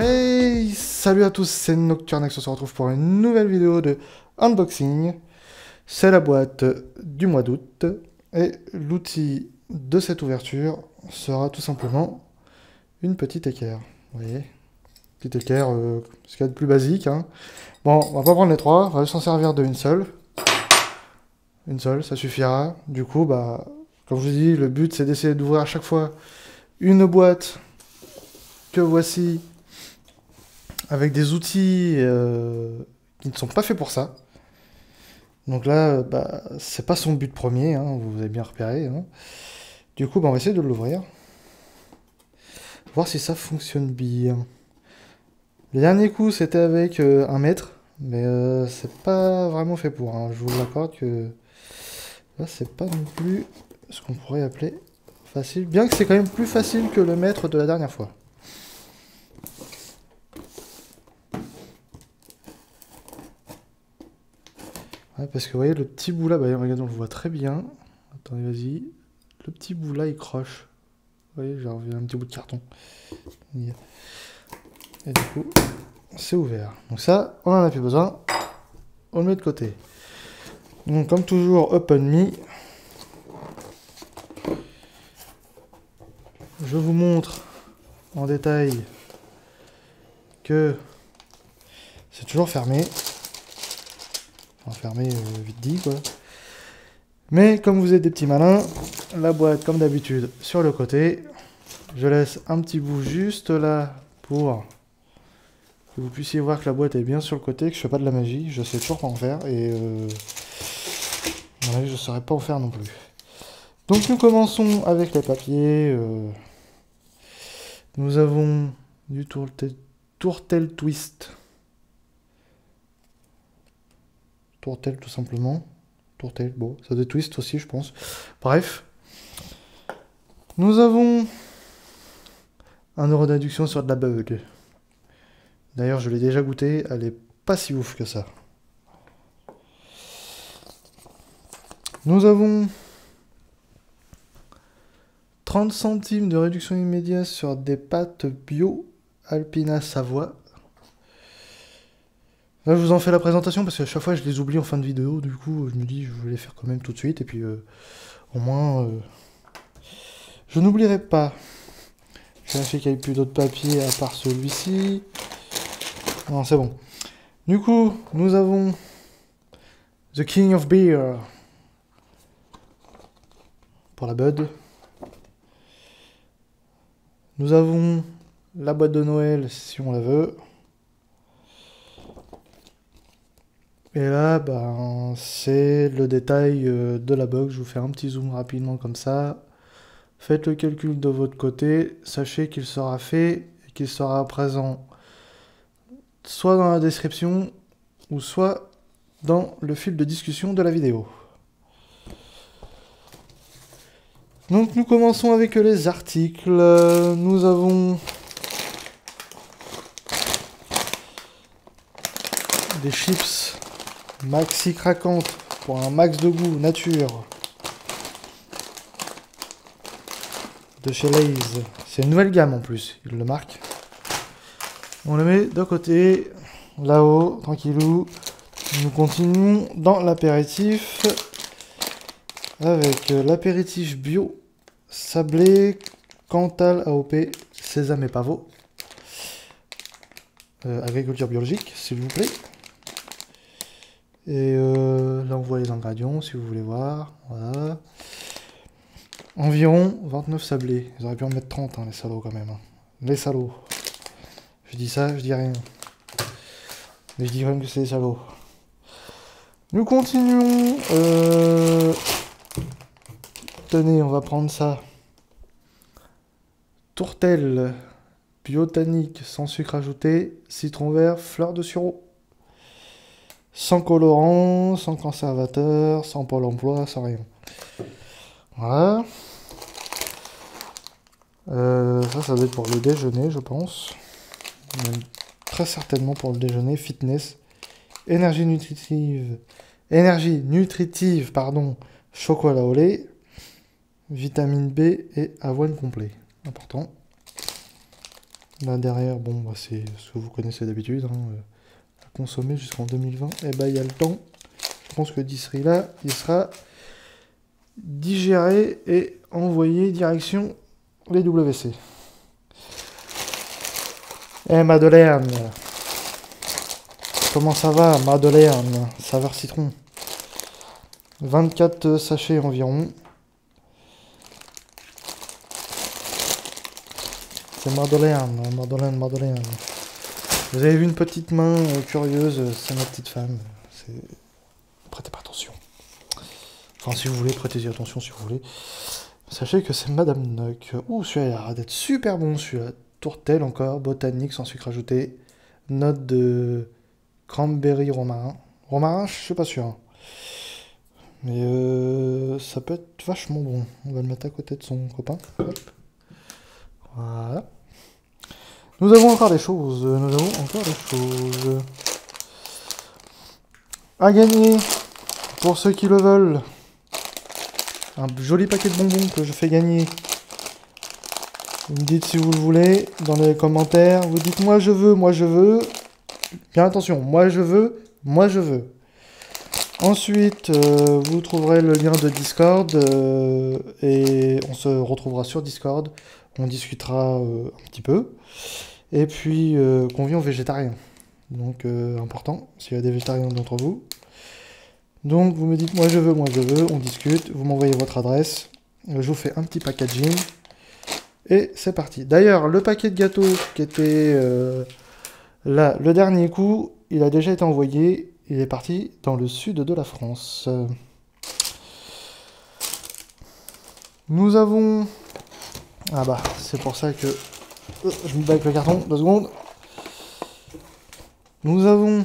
Hey, salut à tous, c'est Nocturnex, on se retrouve pour une nouvelle vidéo de unboxing. C'est la boîte du mois d'août, et l'outil de cette ouverture sera tout simplement une petite équerre. Vous voyez, petite équerre, ce qu'il y a de plus basique, hein. Bon, on va pas prendre les trois, on va s'en servir d'une seule. Une seule, ça suffira. Du coup, bah, comme je vous dis, le but c'est d'essayer d'ouvrir à chaque fois une boîte que voici, avec des outils qui ne sont pas faits pour ça. Donc là, bah, c'est pas son but premier, hein, vous avez bien repéré, hein. Du coup, bah, on va essayer de l'ouvrir. Voir si ça fonctionne bien. Le dernier coup, c'était avec un mètre, mais c'est pas vraiment fait pour, hein. Je vous l'accorde que là, c'est pas non plus ce qu'on pourrait appeler facile. Bien que c'est quand même plus facile que le mètre de la dernière fois. Ouais, parce que vous voyez, le petit bout là, bah, regardez, on le voit très bien. Attendez, vas-y. Le petit bout là, il croche. Vous voyez, genre, il y a un petit bout de carton. Et du coup, c'est ouvert. Donc ça, on en a plus besoin. On le met de côté. Donc, comme toujours, Open Me. Je vous montre en détail que c'est toujours fermé. Enfin, fermé, vite dit, quoi. Mais comme vous êtes des petits malins, la boîte, comme d'habitude, sur le côté. Je laisse un petit bout juste là pour que vous puissiez voir que la boîte est bien sur le côté, que je fais pas de la magie. Je sais toujours pas en faire et à mon avis, je saurais pas en faire non plus. Donc nous commençons avec les papiers. Nous avons du tourtel twist. Tourtel tout simplement. Tourtel, bon, ça doit être twist aussi, je pense. Bref. Nous avons un euro d'induction sur de la bug. D'ailleurs, je l'ai déjà goûté, elle est pas si ouf que ça. Nous avons 30 centimes de réduction immédiate sur des pâtes bio Alpina Savoie. Là, je vous en fais la présentation parce qu'à chaque fois, je les oublie en fin de vidéo. Du coup, je me dis, je vais les faire quand même tout de suite. Et puis, au moins, je n'oublierai pas. Je vérifie qu'il n'y ait plus d'autres papiers à part celui-ci. Non, c'est bon. Du coup, nous avons The King of Beer pour la Bud. Nous avons la boîte de Noël si on la veut. Et là, ben, c'est le détail de la box. Je vous fais un petit zoom rapidement comme ça. Faites le calcul de votre côté. Sachez qu'il sera fait et qu'il sera présent soit dans la description ou soit dans le fil de discussion de la vidéo. Donc nous commençons avec les articles. Nous avons des chips maxi craquantes pour un max de goût nature de chez Lay's. C'est une nouvelle gamme en plus, il le marque. On le met de côté, là-haut, tranquillou. Nous continuons dans l'apéritif avec l'apéritif bio sablé Cantal AOP sésame et pavot. Agriculture biologique, s'il vous plaît. Et là, on voit les ingrédients, si vous voulez voir. Voilà. Environ 29 sablés. Ils auraient pu en mettre 30, hein, les salauds, quand même. Hein. Les salauds. Je dis ça, je dis rien. Mais je dis quand même que c'est des salauds. Nous continuons. Tenez, on va prendre ça. Tourtel biotanique sans sucre ajouté, citron vert, fleur de sureau. Sans colorant, sans conservateur, sans pôle emploi, sans rien. Voilà. Ça doit être pour le déjeuner, je pense. Même très certainement pour le déjeuner. Fitness. Énergie nutritive, pardon. Chocolat au lait. Vitamine B et avoine complet. Important. Là derrière, bon, bah, c'est ce que vous connaissez d'habitude, hein, à consommer jusqu'en 2020. Et bah il y a le temps. Je pense que d'ici là, il sera digéré et envoyé direction les WC. Eh Madeleine, comment ça va Madeleine, saveur citron. 24 sachets environ. C'est Madeleine, Madeleine. Vous avez vu une petite main curieuse, c'est ma petite femme. Prêtez pas attention. Enfin, si vous voulez, prêtez-y attention si vous voulez. Sachez que c'est Madame Nock. Ouh, celui-là a l'air d'être super bon, celui-là. Tourtelle encore, botanique sans sucre ajouté. Note de cranberry romarin. Romarin, je suis pas sûr. Hein. Mais ça peut être vachement bon. On va le mettre à côté de son copain. Hop. Voilà. Nous avons encore des choses. À gagner, pour ceux qui le veulent, un joli paquet de bonbons que je fais gagner. Vous me dites si vous le voulez dans les commentaires. Vous dites moi je veux. Bien attention, moi je veux. Ensuite, vous trouverez le lien de Discord et on se retrouvera sur Discord. On discutera un petit peu. Et puis, convient aux végétariens. Donc, important, s'il y a des végétariens d'entre vous. Donc, vous me dites moi je veux, on discute. Vous m'envoyez votre adresse. Je vous fais un petit packaging. Et c'est parti. D'ailleurs, le paquet de gâteaux qui était là, le dernier coup, il a déjà été envoyé. Il est parti dans le sud de la France. Nous avons... Ah bah, c'est pour ça que... Je me bats avec le carton, 2 secondes. Nous avons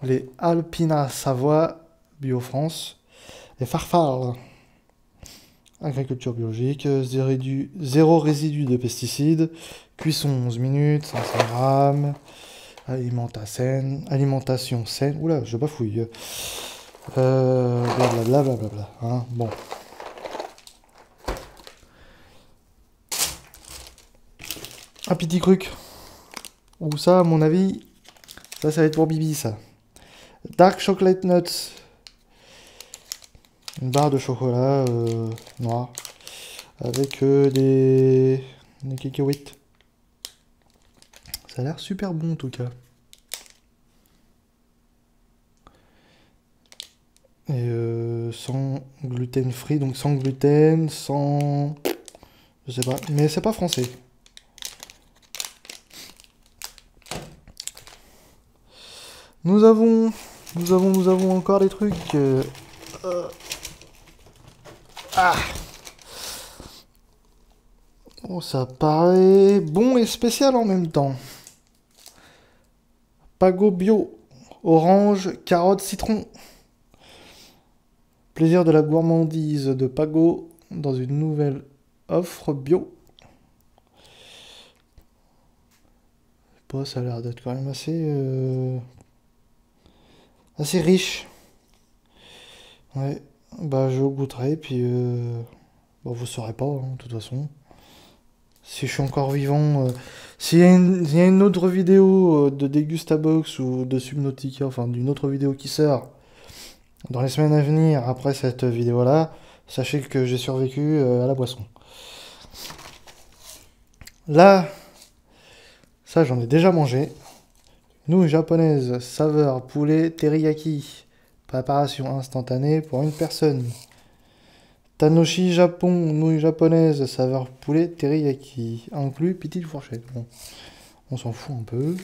les Alpina Savoie, Bio France. Les Farfar, agriculture biologique. Zéro résidu de pesticides. Cuisson 11 minutes, 500 grammes. Alimentation saine. Oula, je bafouille. Blablabla. Hein, bon. Un petit truc. Ou ça, à mon avis, ça va être pour Bibi, ça. Dark Chocolate Nuts. Une barre de chocolat noir. Avec des cacahuètes. Ça a l'air super bon en tout cas. Et sans gluten free, donc sans gluten, sans... Je sais pas, mais c'est pas français. Nous avons encore des trucs. Oh, ça paraît bon et spécial en même temps. Pago bio, orange, carotte, citron. Plaisir de la gourmandise de Pago dans une nouvelle offre bio. Bon, ça a l'air d'être quand même assez riche. Ouais, bah je goûterai puis bon, vous saurez pas hein, de toute façon. Si je suis encore vivant, s'il y a une autre vidéo de Degustabox ou de Subnautica, enfin d'une autre vidéo qui sort dans les semaines à venir après cette vidéo-là, sachez que j'ai survécu à la boisson. Là, ça j'en ai déjà mangé. Nouilles japonaises, saveur poulet teriyaki. Préparation instantanée pour une personne. Tanoshi Japon, nouilles japonaises, saveur poulet teriyaki. Inclus petite fourchette. Bon, on s'en fout un peu.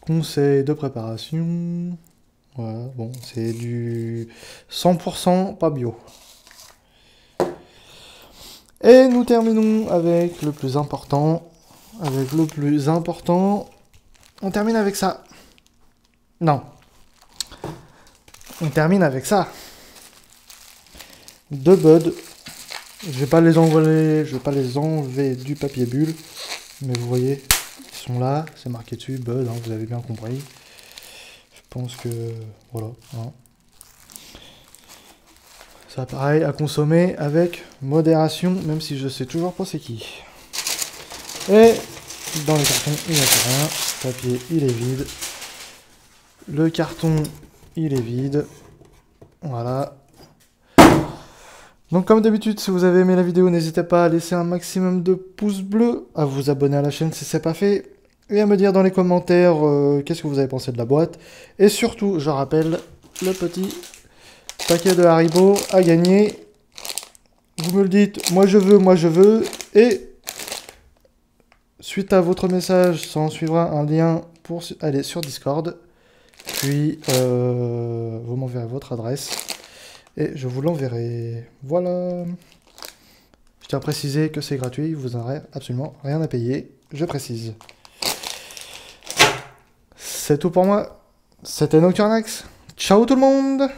Conseil de préparation. Voilà, bon, c'est du 100% pas bio. Et nous terminons avec le plus important. On termine avec ça. Non. On termine avec ça. 2 buds. Je vais pas les enlever du papier bulle. Mais vous voyez, ils sont là. C'est marqué dessus, bud, hein, vous avez bien compris. Je pense que... Voilà. Hein. Ça pareil à consommer avec modération, même si je sais toujours pas c'est qui. Et Dans le carton, il n'y a plus rien. Le papier, il est vide. Le carton, il est vide. Voilà. Donc comme d'habitude, si vous avez aimé la vidéo, n'hésitez pas à laisser un maximum de pouces bleus, à vous abonner à la chaîne si ce n'est pas fait, et à me dire dans les commentaires qu'est-ce que vous avez pensé de la boîte. Et surtout, je rappelle, le petit paquet de Haribo à gagner. Vous me le dites, moi je veux, et suite à votre message, s'en suivra un lien pour aller sur Discord. Puis, vous m'enverrez votre adresse. Et je vous l'enverrai. Voilà. Je tiens à préciser que c'est gratuit. Vous n'aurez absolument rien à payer. Je précise. C'est tout pour moi. C'était Nocturnax. Ciao tout le monde!